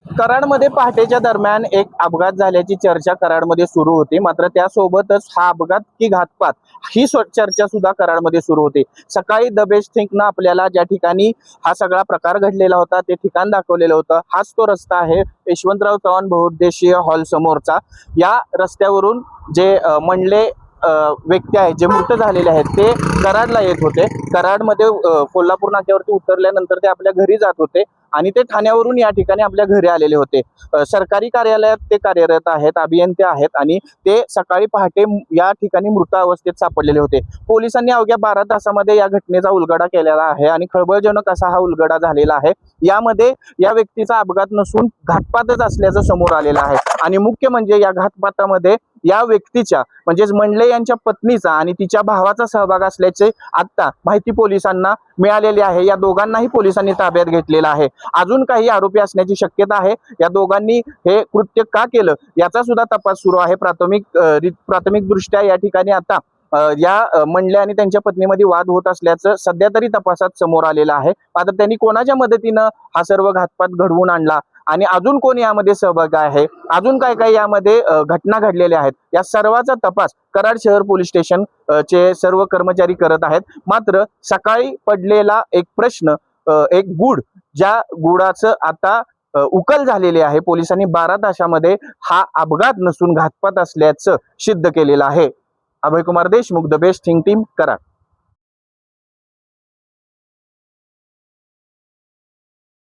कराडमध्ये पहाटेच्या दरम्यान एक अपघात झाल्याची चर्चा कराडमध्ये सुरू होती। मात्र त्यासोबतच हा अपघात की घातपात ही चर्चा सुद्धा कराडमध्ये सुरू होती। सकाळी द बेस्ट थिंकनं आपल्याला ज्या ठिकाणी हा सगळा प्रकार घडलेला होता ते ठिकाण दाखवलेलं होतं। हाच तो रस्ता आहे यशवंतराव चव्हाण बहुउद्देशीय हॉल समोरचा। या रस्त्यावरून जे म्हणले व्यक्ती आहेत जे मृत झालेले आहेत ते कराडला येत होते। कराडमध्ये कोल्हापूर नाक्यावरती उतरल्यानंतर ते आपल्या घरी जात होते आणि ते ठाण्यावरून या ठिकाणी आपल्या घरी आलेले होते। सरकारी कार्यालयात ते कार्यरत आहेत, अभियंते आहेत आणि ते सकाळी पहाटे या ठिकाणी मृत अवस्थेत सापडलेले होते। पोलिसांनी अवघ्या 12 तासामध्ये या घटनेचा उलगडा केलेला आहे आणि खळबळजनक असा हा उलगडा झालेला आहे। यामध्ये या व्यक्तीचा अपघात नसून घातपातच असल्याचं समोर आलेलं आहे आणि मुख्य म्हणजे या घातपातामध्ये या व्यक्तीच्या म्हणजेच मंडले यांच्या पत्नीचा आणि तिच्या भावाचा सहभाग असल्याचे आता माहिती पोलिसांना मिळालेली आहे। या दोघांनाही पोलिसांनी ताब्यात घेतलेलं आहे। अजून काही आरोपी असण्याची शक्यता आहे। या दोघांनी हे कृत्य का केलं याचा सुद्धा तपास सुरू आहे। प्राथमिक दृष्ट्या या ठिकाणी आता या मंडले आणि त्यांच्या पत्नीमध्ये वाद होत असल्याचं सध्या तरी तपासात समोर आलेलं आहे। मात्र त्यांनी कोणाच्या मदतीनं हा सर्व घातपात घडवून आणला आणि अजून कोण यामध्ये सहभागी आहे, अजून काय काय यामध्ये घटना घडलेल्या आहेत, या सर्वाचा तपास कराड शहर पोलीस स्टेशन चे सर्व कर्मचारी करत आहेत। मात्र सकाळी पडलेला एक प्रश्न, एक गूढ, ज्या गुडाचं आता उकल झालेली आहे। पोलिसांनी 12 तासामध्ये हा अपघात नसून घातपात असल्याचं सिद्ध केलेलं आहे। Abhay Kumar Deshmukh, the best think team, Karad.